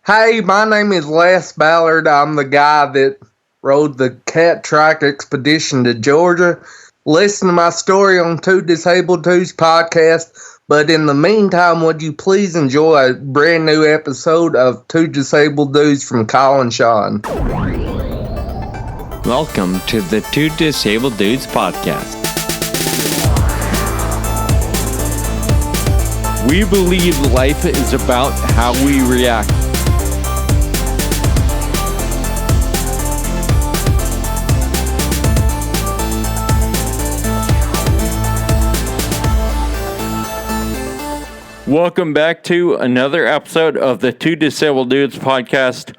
Hey, my name is Les Ballard. I'm the guy that rode the Cat Track expedition to Georgia. Listen to my story on Two Disabled Dudes podcast. But in the meantime, would you please enjoy a brand new episode of Two Disabled Dudes from Kyle and Sean? Welcome to the Two Disabled Dudes podcast. We believe life is about how we react. Welcome back to another episode of the Two Disabled Dudes podcast.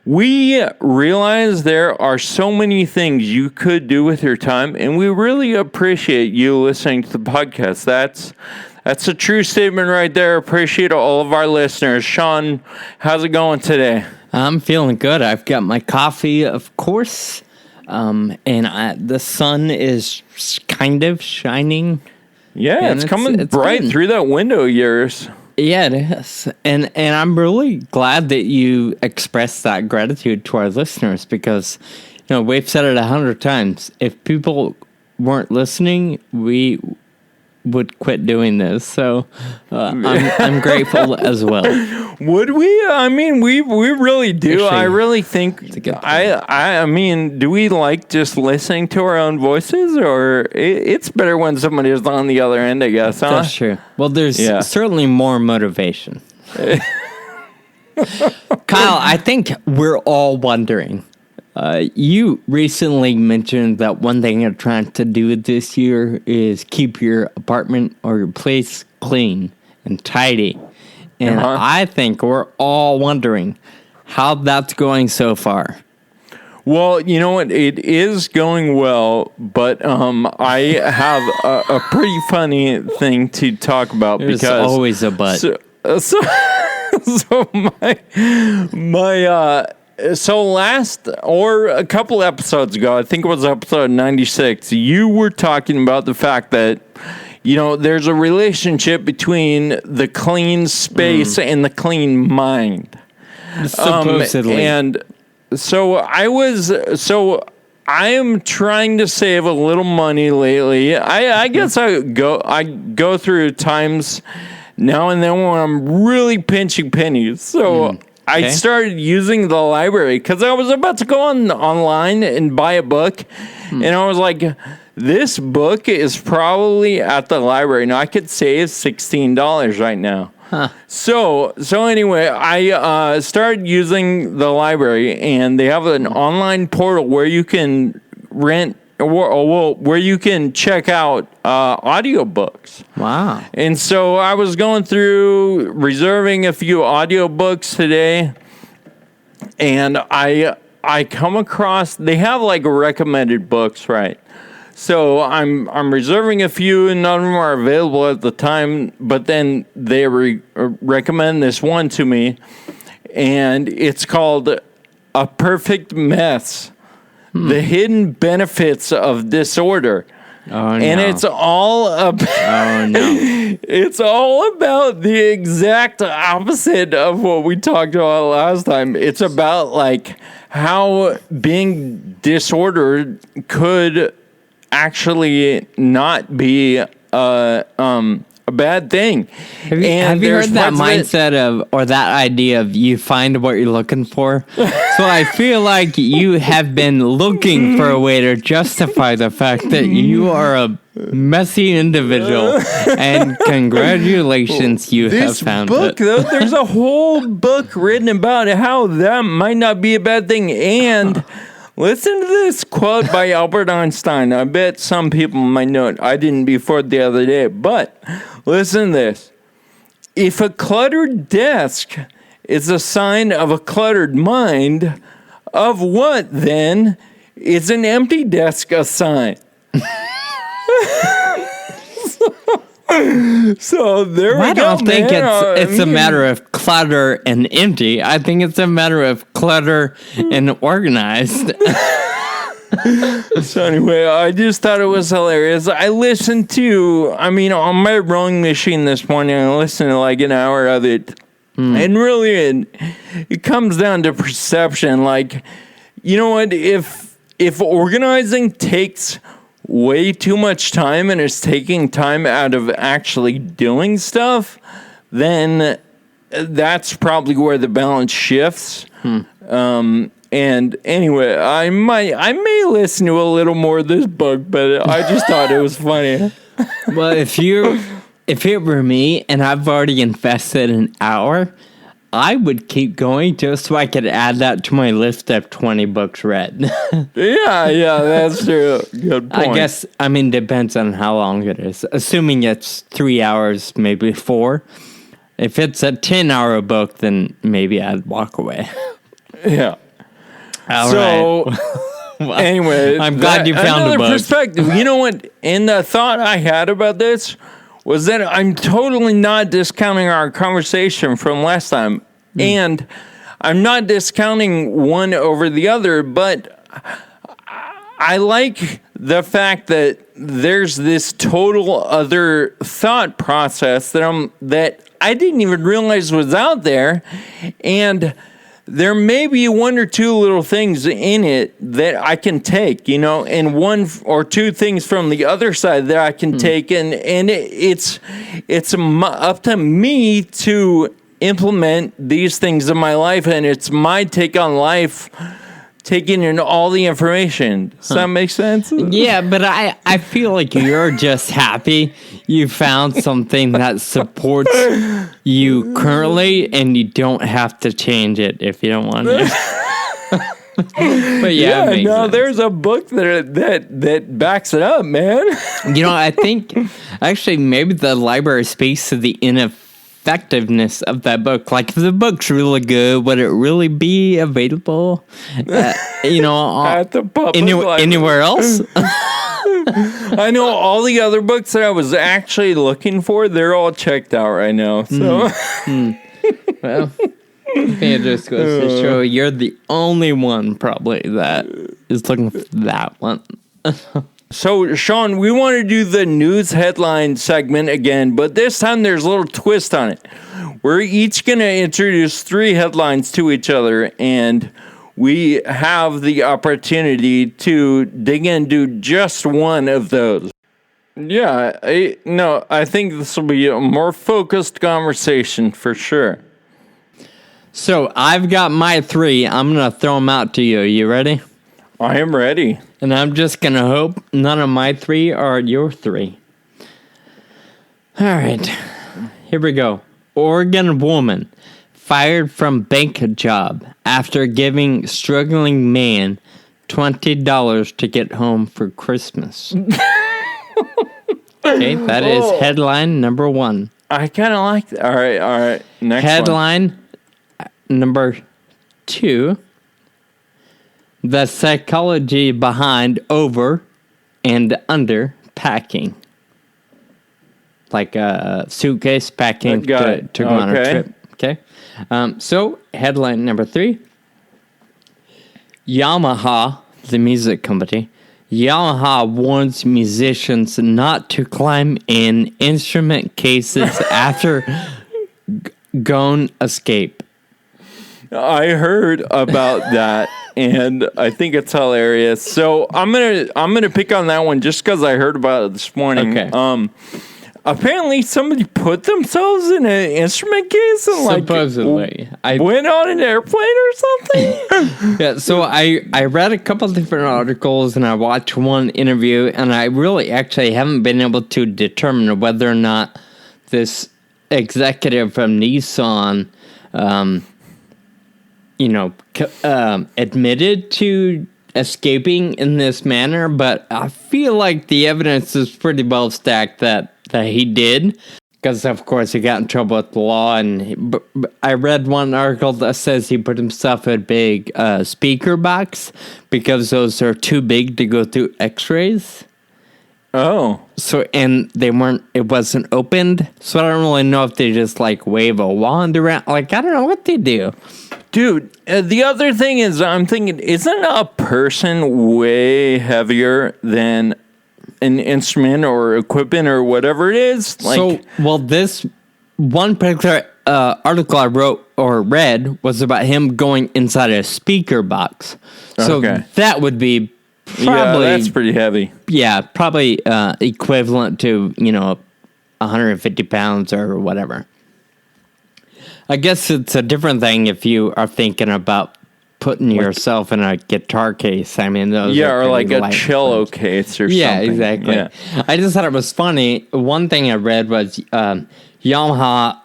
We realize there are so many things you could do with your time, and we really appreciate you listening to the podcast. That's a true statement right there. Appreciate all of our listeners. Sean, how's it going today? I'm feeling good. I've got my coffee, of course, and the sun is kind of shining. Yeah, it's coming bright through that window of yours. Yeah, it is. And I'm really glad that you expressed that gratitude to our listeners because, you know, we've said it 100 times. If people weren't listening, we would quit doing this. So I'm grateful as well. Would we? I mean, we really do. Actually, I really think I mean, do we like just listening to our own voices, or it's better when somebody is on the other end, I guess, huh? That's true. Well, there's certainly more motivation. Kyle, I think we're all wondering. You recently mentioned that one thing you're trying to do this year is keep your apartment or your place clean and tidy. And I think we're all wondering how that's going so far. Well, you know what? It is going well, but I have a pretty funny thing to talk about. There's because always a but. So last, or a couple episodes ago, I think it was episode 96, you were talking about the fact that, you know, there's a relationship between the clean space and the clean mind. Supposedly. And so I am trying to save a little money lately. I guess I go through times now and then when I'm really pinching pennies. So I started using the library because I was about to go online and buy a book. And I was like, this book is probably at the library. Now, I could save $16 right now. Huh. So anyway, I started using the library, and they have an online portal where you can rent, where you can check out audiobooks. Wow. And so I was going through reserving a few audiobooks today, and I come across, they have like recommended books, right? So I'm reserving a few, and none of them are available at the time, but then they recommend this one to me, and it's called A Perfect Mess, The Hidden Benefits of Disorder. Oh, no. And it's all about it's all about the exact opposite of what we talked about last time. It's about like how being disordered could actually not be a bad thing. Have you heard that mindset or that idea of you find what you're looking for? So I feel like you have been looking for a way to justify the fact that you are a messy individual, and congratulations, you have found book, it. Though, there's a whole book written about how that might not be a bad thing, and listen to this quote by Albert Einstein. I bet some people might know it. I didn't before the other day, but listen to this. If a cluttered desk is a sign of a cluttered mind, of what, then, is an empty desk a sign? So there we go. I don't think it's a matter of clutter and empty. I think it's a matter of clutter and organized. So anyway, I just thought it was hilarious. I listened to, on my rowing machine this morning, I listened to like an hour of it. And really, it comes down to perception. Like, you know what? If organizing takes way too much time and is taking time out of actually doing stuff, then that's probably where the balance shifts. And anyway, I may listen to a little more of this book, but I just thought it was funny. Well, if it were me and I've already invested an hour, I would keep going just so I could add that to my list of 20 books read. Yeah, that's true. Good point. I guess, depends on how long it is. Assuming it's 3 hours, maybe 4. If it's a 10-hour book, then maybe I'd walk away. Yeah. All right. Well, anyway, I'm glad you found a book. Another perspective. You know what? And the thought I had about this was that I'm totally not discounting our conversation from last time. And I'm not discounting one over the other, but I like the fact that there's this total other thought process that I didn't even realize was out there. And there may be one or two little things in it that I can take, and one or two things from the other side that I can take, and it's up to me to implement these things in my life, and it's my take on life, taking in all the information. Does that make sense? Yeah, but I feel like you're just happy you found something that supports you currently, and you don't have to change it if you don't want to. But yeah, there's a book that backs it up, man. I think actually maybe the library speaks to the ineffectiveness of that book. Like, if the book's really good, would it really be available? At the public anywhere else? I know all the other books that I was actually looking for, they're all checked out right now. So, Well, it just goes to show you're the only one probably that is looking for that one. So, Sean, we want to do the news headline segment again, but this time there's a little twist on it. We're each going to introduce 3 headlines to each other, and we have the opportunity to dig into just one of those. Yeah, I think this will be a more focused conversation for sure. So I've got my 3. I'm going to throw them out to you. You ready? I am ready. And I'm just going to hope none of my 3 are your 3. All right. Here we go. Oregon woman fired from bank job after giving struggling man $20 to get home for Christmas. Okay, that is headline number 1. I kind of like that. All right. Next headline number 2. The psychology behind over and under packing. Like a suitcase packing to go on a trip. Okay. So, headline number 3. Yamaha, the music company, Yamaha warns musicians not to climb in instrument cases after gone escape. I heard about that, and I think it's hilarious. So I'm gonna pick on that one just because I heard about it this morning. Okay. Apparently somebody put themselves in an instrument case and supposedly went on an airplane or something. Yeah, so I read a couple of different articles and I watched one interview, and I really actually haven't been able to determine whether or not this executive from Nissan admitted to escaping in this manner, but I feel like the evidence is pretty well stacked that he did, because of course he got in trouble with the law. And I read one article that says he put himself in a big speaker box because those are too big to go through x-rays. Oh. So, and it wasn't opened, so I don't really know if they just wave a wand around. I don't know what they do. Dude, the other thing is, I'm thinking, isn't a person way heavier than an instrument or equipment or whatever it is? This one particular article I wrote or read was about him going inside a speaker box. So that would be probably... Yeah, that's pretty heavy. Yeah, probably equivalent to, 150 pounds or whatever. I guess it's a different thing if you are thinking about putting yourself in a guitar case. I mean, those or like a cello case or something. Yeah, exactly. Yeah. I just thought it was funny. One thing I read was Yamaha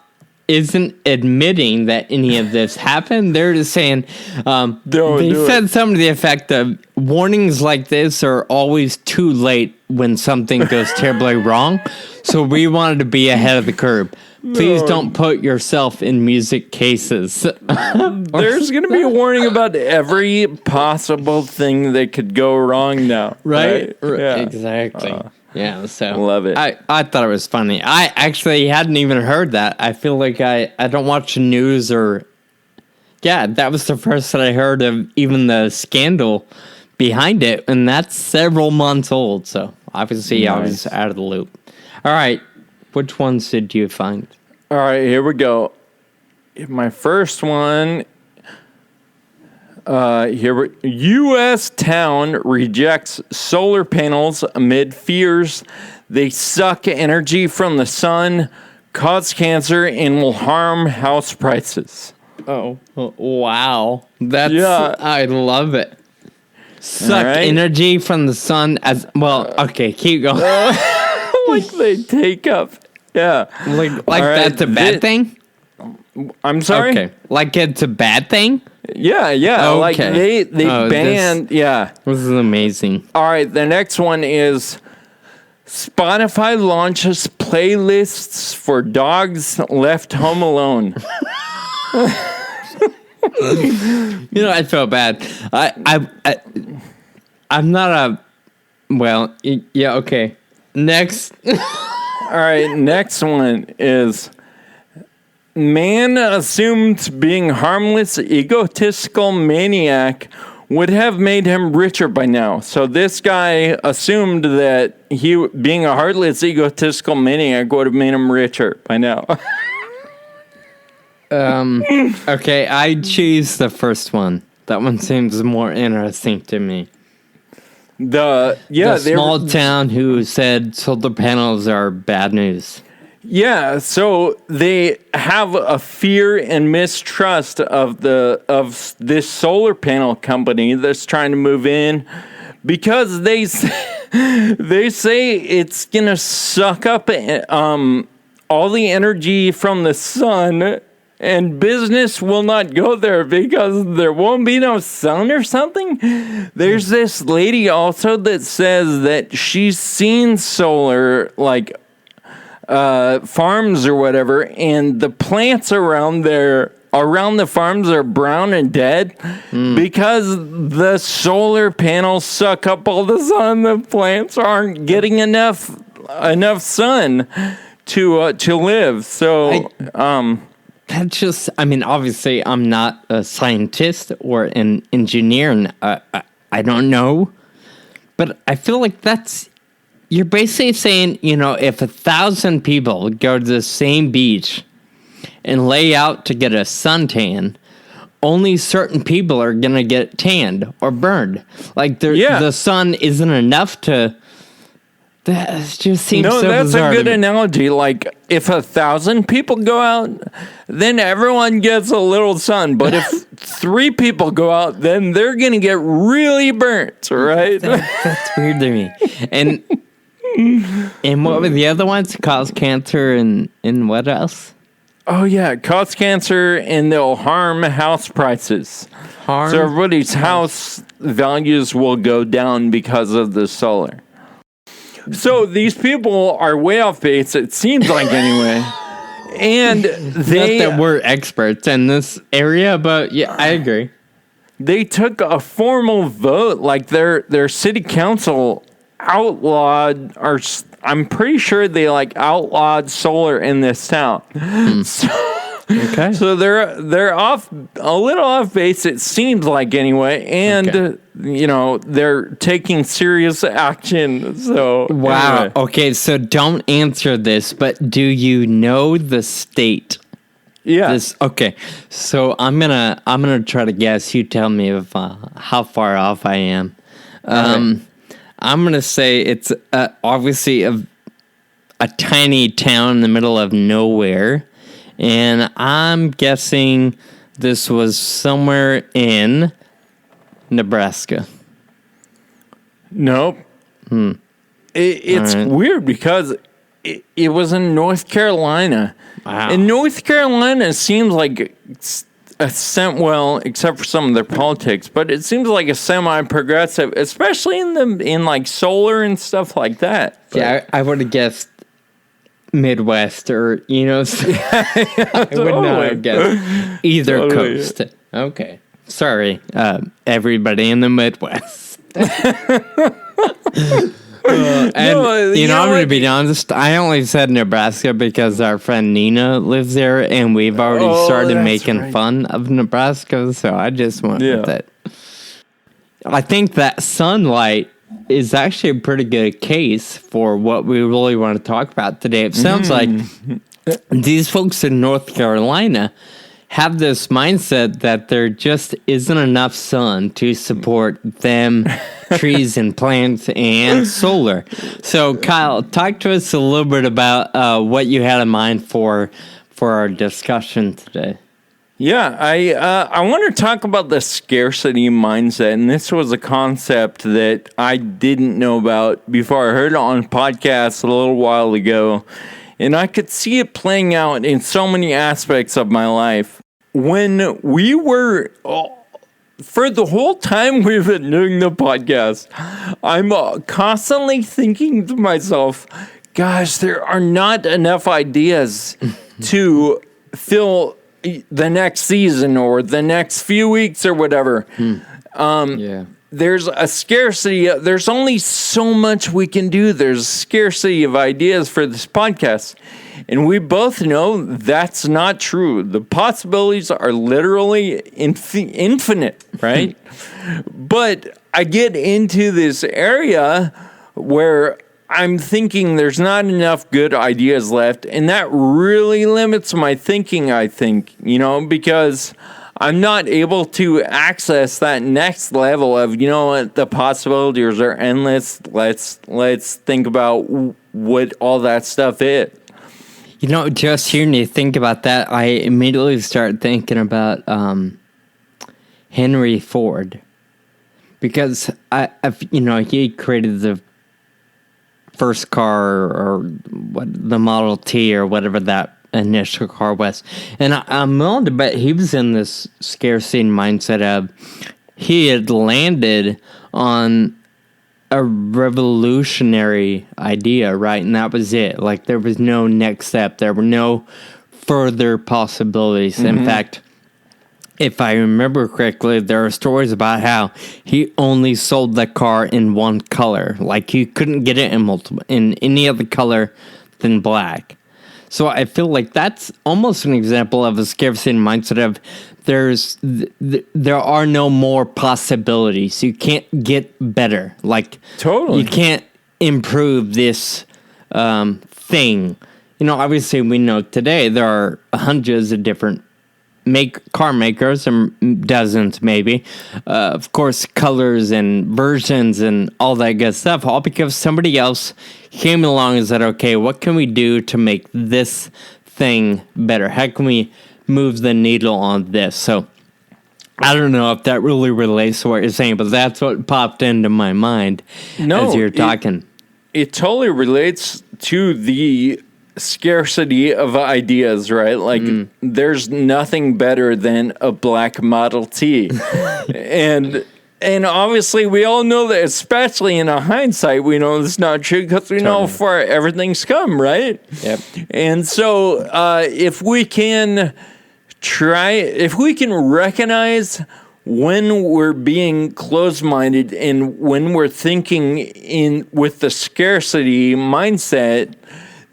isn't admitting that any of this happened. They're just saying they said something to the effect of warnings like this are always too late when something goes terribly wrong. So we wanted to be ahead of the curve. Please don't put yourself in music cases. There's going to be a warning about every possible thing that could go wrong now. Right? Yeah. Exactly. Yeah, so love it. I thought it was funny. I actually hadn't even heard that. I feel like I don't watch the news or... Yeah, that was the first that I heard of even the scandal behind it, and that's several months old, so obviously I was out of the loop. All right, which ones did you find? All right, here we go. My first one... U.S. town rejects solar panels amid fears they suck energy from the sun, cause cancer, and will harm house prices. Oh, wow. I love it. Suck energy from the sun as... Well, okay, keep going. Like they take up. Yeah. Like that's a bad thing? I'm sorry? Okay. Like it's a bad thing? Yeah. Okay. Like they banned. This is amazing. All right. The next one is Spotify launches playlists for dogs left home alone. I feel bad. I'm not a... Well, yeah, okay. Next. All right. Next one is... Man assumed being harmless, egotistical maniac would have made him richer by now. So this guy assumed that being a heartless, egotistical maniac would have made him richer by now. Okay, I choose the first one. That one seems more interesting to me. The small town who said solar panels are bad news. Yeah, so they have a fear and mistrust of this solar panel company that's trying to move in because they say it's gonna suck up all the energy from the sun, and business will not go there because there won't be no sun or something. There's this lady also that says that she's seen solar farms or whatever, and the plants around the farms are brown and dead because the solar panels suck up all the sun. The plants aren't getting enough sun to live. So that's just... I mean, obviously, I'm not a scientist or an engineer, and I don't know, but I feel like that's... You're basically saying, if 1,000 people go to the same beach and lay out to get a suntan, only certain people are going to get tanned or burned. Like, the sun isn't enough to... That just seems so bizarre. No, that's a good analogy. Like, if 1,000 people go out, then everyone gets a little sun. But if 3 people go out, then they're going to get really burnt, right? That's weird to me. And what were the other ones? Cause cancer and what else? Oh, yeah. Cause cancer, and they'll harm house prices. So everybody's house values will go down because of the solar. So these people are way off base, it seems like, anyway. And they... Not that we're experts in this area, but yeah, I agree. They took a formal vote, like their city council outlawed, or I'm pretty sure they outlawed solar in this town. So they're off a little off base, it seems like, anyway, and they're taking serious action. So wow. Anyway. Okay, so don't answer this, but do you know the state? Yeah. Okay. So I'm gonna try to guess. You tell me if how far off I am. I'm gonna say it's obviously a tiny town in the middle of nowhere, and I'm guessing this was somewhere in Nebraska. Nope. It's weird because it was in North Carolina. Wow. And North Carolina seems like well, except for some of their politics, but it seems like a semi-progressive, especially in like solar and stuff like that. But, Yeah, I would have guessed Midwest or, I would not have guessed either coast. Okay. Sorry, everybody in the Midwest. I'm going to be honest, I only said Nebraska because our friend Nina lives there, and we've already started making fun of Nebraska, so I just went with it. I think that sunlight is actually a pretty good case for what we really want to talk about today. It sounds like these folks in North Carolina have this mindset that there just isn't enough sun to support them, trees and plants, and solar. So, Kyle, talk to us a little bit about what you had in mind for our discussion today. Yeah, I want to talk about the scarcity mindset, and this was a concept that I didn't know about before. I heard it on podcasts a little while ago, and I could see it playing out in so many aspects of my life. When we were, for the whole time we've been doing the podcast, I'm constantly thinking to myself, gosh, there are not enough ideas to fill the next season or the next few weeks or whatever. There's a scarcity. There's only so much we can do. There's a scarcity of ideas for this podcast. And we both know that's not true. The possibilities are literally infinite, right? But I get into this area where I'm thinking there's not enough good ideas left, and that really limits my thinking, I think, because I'm not able to access that next level of, what, the possibilities are endless. Let's think about what all that stuff is. Just hearing you think about that, I immediately start thinking about Henry Ford, because he created the first car, or the Model T, or whatever that initial car was, and I'm willing to bet he was in this scarcity mindset of he had landed on a revolutionary idea, right? And that was it. Like, there was no next step. There were no further possibilities. In fact, if I remember correctly, there are stories about how he only sold the car in one color. Like, you couldn't get it in any other color than black. So I feel like that's almost an example of a scarcity mindset of there are no more possibilities. You can't get better. Like, totally, you can't improve this thing. Obviously we know today there are hundreds of different car makers, and dozens maybe, of course, colors and versions and all that good stuff, all because somebody else came along and said, okay, what can we do to make this thing better? How can we move the needle on this? So I don't know if that really relates to what you're saying, but that's what popped into my mind as you're talking. It totally relates to the scarcity of ideas, right? Like, there's nothing better than a black Model T. And obviously we all know that, especially in hindsight, we know it's not true because we know how far everything's come, right? Yep. And so if we can recognize when we're being closed-minded and when we're thinking with the scarcity mindset,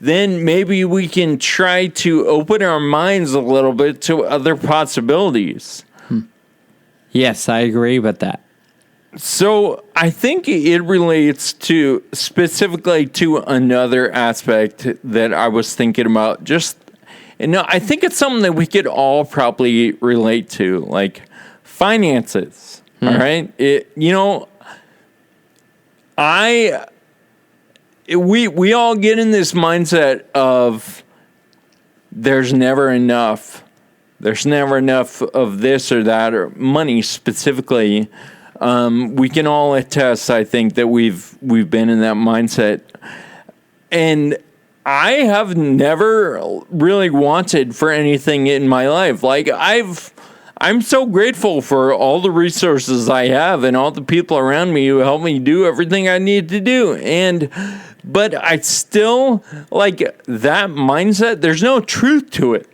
then maybe we can try to open our minds a little bit to other possibilities. Yes, I agree with that. So I think it relates specifically to another aspect that I was thinking about, just And no, I think it's something that we could all probably relate to, like finances. All right. We all get in this mindset of there's never enough. There's never enough of this or that, or money specifically. We can all attest, I think, that we've been in that mindset. And I have never really wanted for anything in my life. Like I'm so grateful for all the resources I have and all the people around me who help me do everything I need to do. But I still like that mindset. There's no truth to it.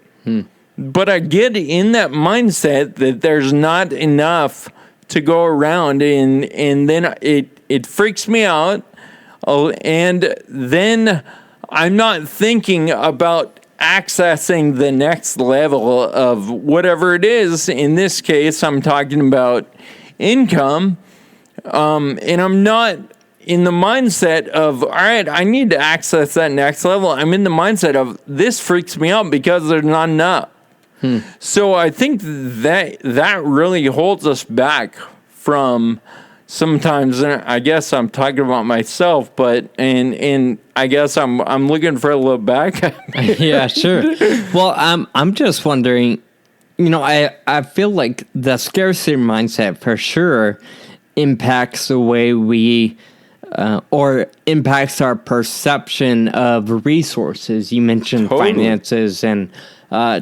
But I get in that mindset that there's not enough to go around, and then it freaks me out. And then I'm not thinking about accessing the next level of whatever it is. In this case, I'm talking about income. And I'm not in the mindset of, all right, I need to access that next level. I'm in the mindset of, this freaks me out because there's not enough. So I think that really holds us back from sometimes, and I guess I'm talking about myself, but and I guess I'm looking for a little back. Yeah, sure. Well, I'm just wondering, I feel like the scarcity mindset for sure impacts the way we or impacts our perception of resources. You mentioned finances and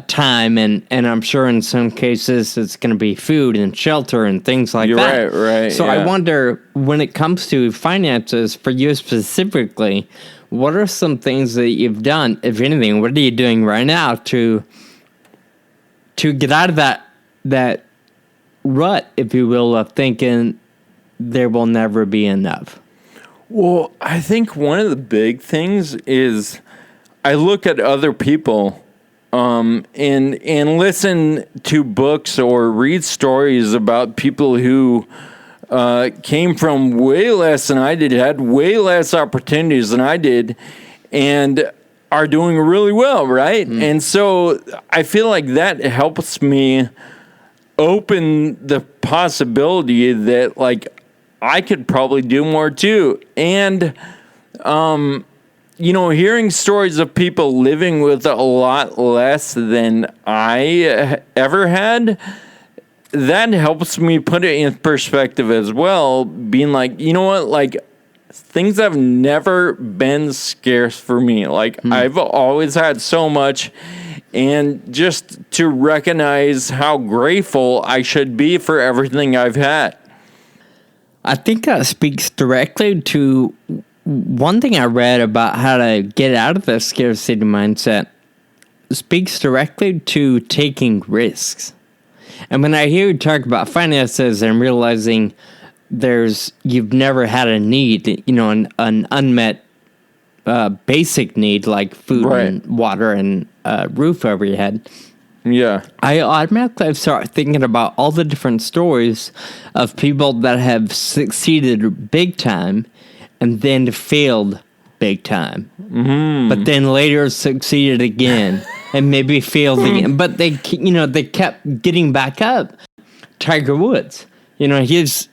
time, and I'm sure in some cases it's going to be food and shelter and things like that. Right. So I wonder, when it comes to finances, for you specifically, what are some things that you've done, if anything? What are you doing right now to get out of that rut, if you will, of thinking there will never be enough? Well, I think one of the big things is I look at other people and listen to books or read stories about people who came from way less than I did, had way less opportunities than I did, and are doing really well, right? And so I feel like that helps me open the possibility that, like, I could probably do more too. And hearing stories of people living with a lot less than I ever had, that helps me put it in perspective as well, being like, you know what, like, things have never been scarce for me. Like, I've always had so much, and just to recognize how grateful I should be for everything I've had. I think that speaks directly to one thing I read about how to get out of the scarcity mindset. Speaks directly to taking risks. And when I hear you talk about finances and realizing you've never had a need, an unmet basic need like food and water and roof over your head. Yeah. I automatically start thinking about all the different stories of people that have succeeded big time and then failed big time. But then later succeeded again and maybe failed again. But they kept getting back up. Tiger Woods, he's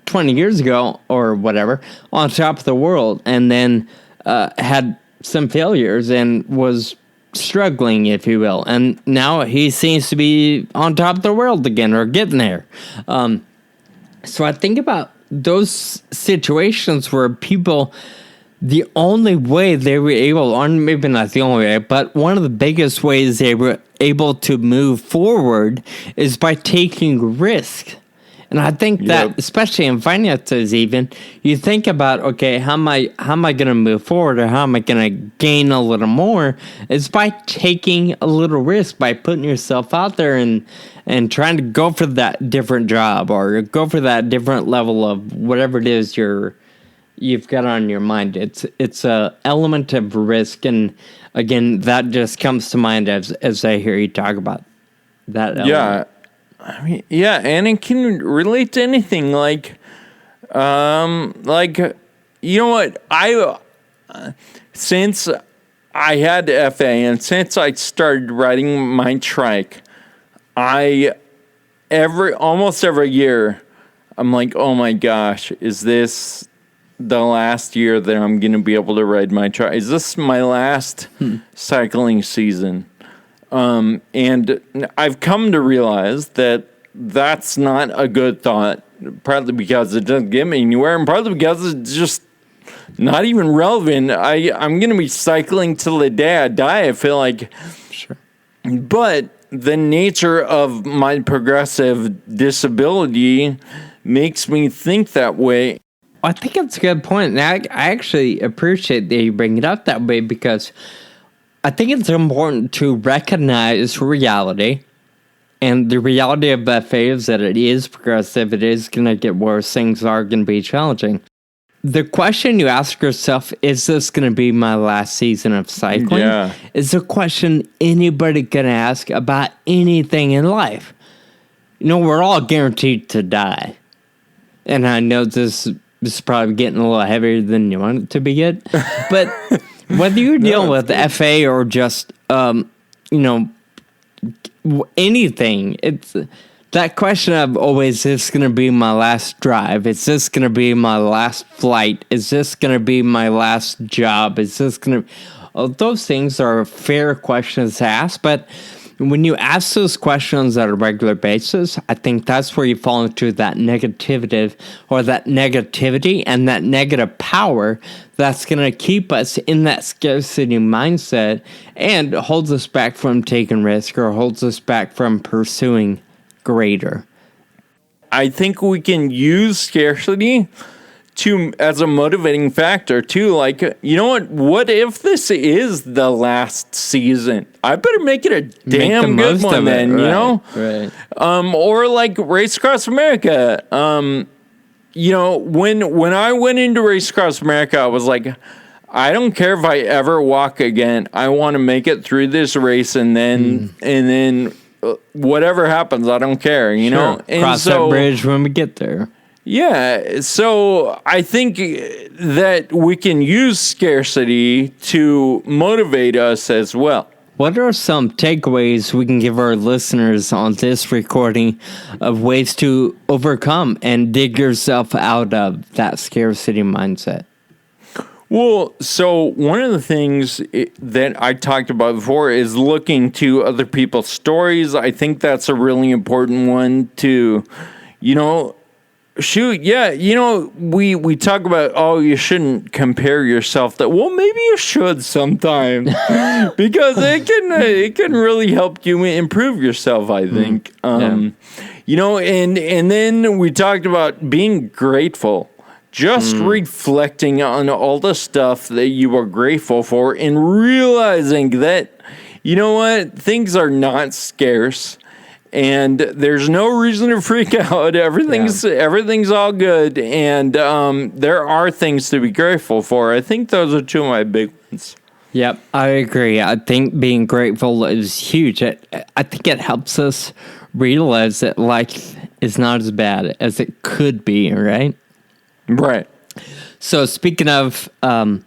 20 years ago or whatever on top of the world, and then had some failures and was struggling, if you will, and now he seems to be on top of the world again, or getting there. So I think about those situations where people, the only way they were able, or maybe not the only way, but one of the biggest ways they were able to move forward is by taking risk. And I think that, especially in finances, even you think about, okay, how am I going to move forward, or how am I going to gain a little more? It's by taking a little risk, by putting yourself out there and trying to go for that different job, or go for that different level of whatever it is you've got on your mind. It's a element of risk, and again, that just comes to mind as I hear you talk about that element. Yeah. I mean, yeah, and it can relate to anything. Like, you know what? Since I had FA, and since I started riding my trike, almost every year, I'm like, oh my gosh, is this the last year that I'm going to be able to ride my trike? Is this my last cycling season? And I've come to realize that that's not a good thought, partly because it doesn't get me anywhere, and partly because it's just not even relevant. I'm going to be cycling till the day I die, I feel like. Sure. But the nature of my progressive disability makes me think that way. I think it's a good point. And I actually appreciate that you bring it up that way, because I think it's important to recognize reality. And the reality of FA is that it is progressive. It is going to get worse. Things are going to be challenging. The question you ask yourself, is this going to be my last season of cycling? Yeah. Is a question anybody can ask about anything in life. You know, we're all guaranteed to die. And I know this is probably getting a little heavier than you want it to be yet. But whether you're dealing with FA or just, anything, it's that question of, is this going to be my last drive? Is this going to be my last flight? Is this going to be my last job? Is this going to... those things are fair questions to ask, but when you ask those questions on a regular basis, I think that's where you fall into that negativity and that negative power that's going to keep us in that scarcity mindset and holds us back from taking risk or holds us back from pursuing greater. I think we can use scarcity as a motivating factor too. Like, you know what if this is the last season? I better make it a damn good one then, right, you know? Right. Or like Race Across America. You know, when I went into Race Across America, I was like, I don't care if I ever walk again. I want to make it through this race, and then whatever happens, I don't care, you know? And cross that bridge when we get there. Yeah, so I think that we can use scarcity to motivate us as well. What are some takeaways we can give our listeners on this recording of ways to overcome and dig yourself out of that scarcity mindset? Well, so one of the things that I talked about before is looking to other people's stories. I think that's a really important one to, we talk about, you shouldn't compare yourself. Well, maybe you should sometimes because it can really help you improve yourself, I think. And then we talked about being grateful. Just reflecting on all the stuff that you are grateful for and realizing that, things are not scarce and there's no reason to freak out. Everything's all good, and there are things to be grateful for. I think those are two of my big ones. Yep, I agree. I think being grateful is huge. I think it helps us realize that life is not as bad as it could be, right? Right. So speaking of, I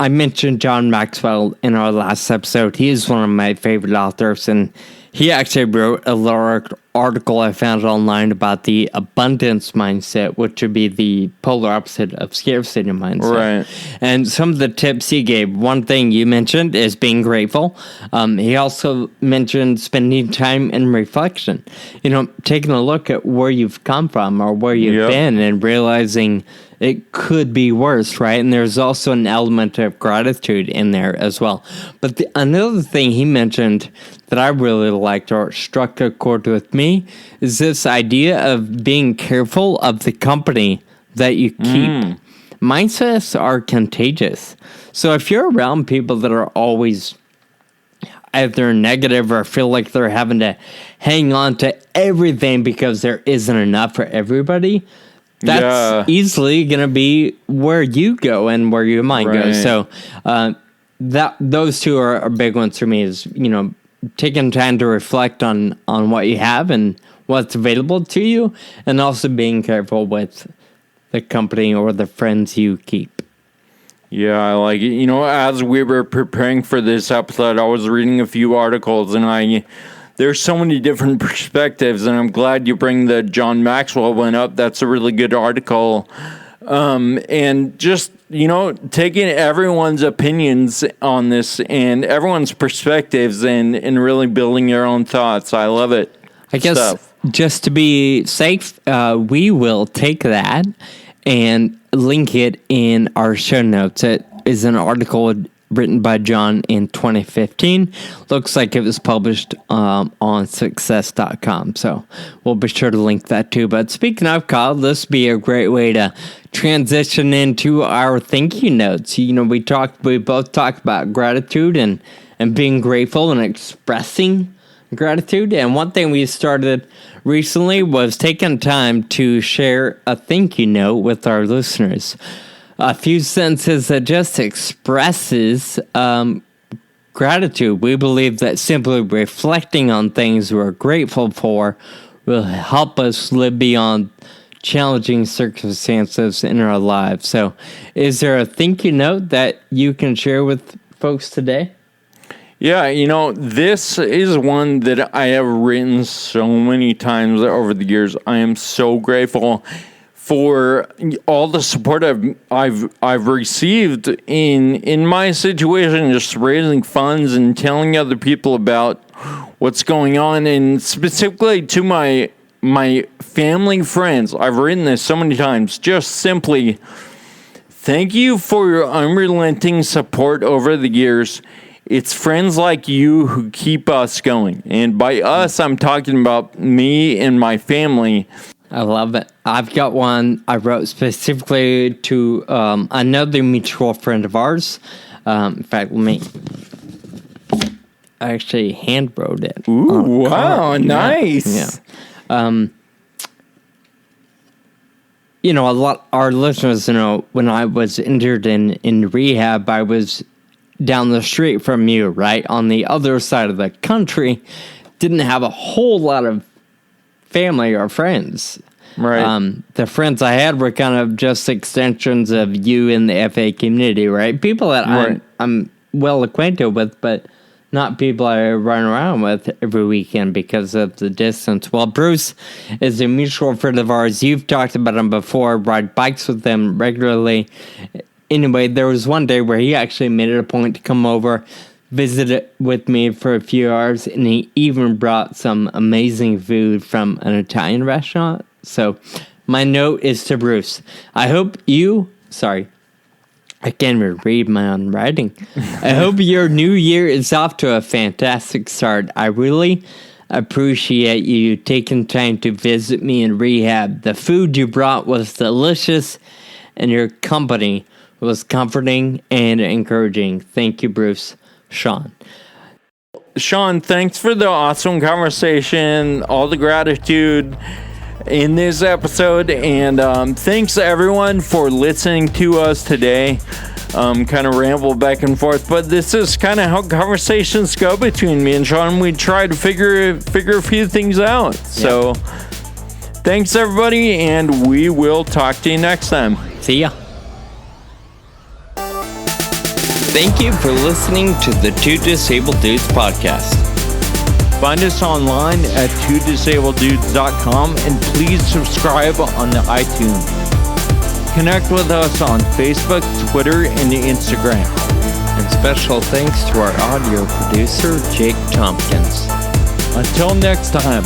mentioned John Maxwell in our last episode. He is one of my favorite authors, and he actually wrote a little article I found online about the abundance mindset, which would be the polar opposite of scarcity mindset. Right. And some of the tips he gave, one thing you mentioned is being grateful. He also mentioned spending time in reflection. Taking a look at where you've come from or where you've been and realizing it could be worse, right? And there's also an element of gratitude in there as well. But another thing he mentioned that I really liked or struck a chord with me is this idea of being careful of the company that you keep. Mindsets are contagious. So if you're around people that are always either negative or feel like they're having to hang on to everything because there isn't enough for everybody, that's easily going to be where you go and where your mind goes. So those two are big ones for me is, taking time to reflect on what you have and what's available to you, and also being careful with the company or the friends you keep. Yeah, I like it. You know, as we were preparing for this episode, I was reading a few articles, and there's so many different perspectives, and I'm glad you bring the John Maxwell one up. That's a really good article. And just, you know, taking everyone's opinions on this and everyone's perspectives and really building your own thoughts. I love it. I guess just to be safe, we will take that and link it in our show notes. It is an article written by John in 2015. Looks like it was published on success.com. So we'll be sure to link that too. But speaking of, Kyle, this would be a great way to transition into our thank you notes. You know, we both talked about gratitude and being grateful and expressing gratitude. And one thing we started recently was taking time to share a thank you note with our listeners. A few sentences that just expresses gratitude. We believe that simply reflecting on things we're grateful for will help us live beyond challenging circumstances in our lives. So, is there a thank you note that you can share with folks today? Yeah, you know, this is one that I have written so many times over the years. I am so grateful for all the support I've received in my situation, just raising funds and telling other people about what's going on, and specifically to my family friends. I've written this so many times. Just simply, thank you for your unrelenting support over the years. It's friends like you who keep us going. And by us, I'm talking about me and my family. I love it. I've got one I wrote specifically to another mutual friend of ours. In fact, I actually hand wrote it. Ooh, wow, nice. Yeah. You know, our listeners, you know, when I was injured in rehab, I was down the street from you, right? On the other side of the country. Didn't have a whole lot of family or friends. Right. The friends I had were kind of just extensions of you in the FA community, right? People that I'm well acquainted with, but not people I run around with every weekend because of the distance. Well, Bruce is a mutual friend of ours. You've talked about him before, ride bikes with him regularly. Anyway, there was one day where he actually made it a point to come over, visit with me for a few hours, and he even brought some amazing food from an Italian restaurant. So my note is to Bruce. I hope I can't even read my own writing. I hope your new year is off to a fantastic start. I really appreciate you taking time to visit me in rehab. The food you brought was delicious, and your company was comforting and encouraging. Thank you, Bruce. Sean. Sean, thanks for the awesome conversation, all the gratitude in this episode, and thanks everyone for listening to us today. Kind of ramble back and forth, but this is kind of how conversations go between me and Sean. We try to figure a few things out. So thanks everybody, and we will talk to you next time. See ya. Thank you for listening to the Two Disabled Dudes podcast. Find us online at twodisableddudes.com, and please subscribe on the iTunes. Connect with us on Facebook, Twitter, and Instagram. And special thanks to our audio producer, Jake Tompkins. Until next time,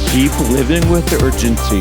keep living with urgency.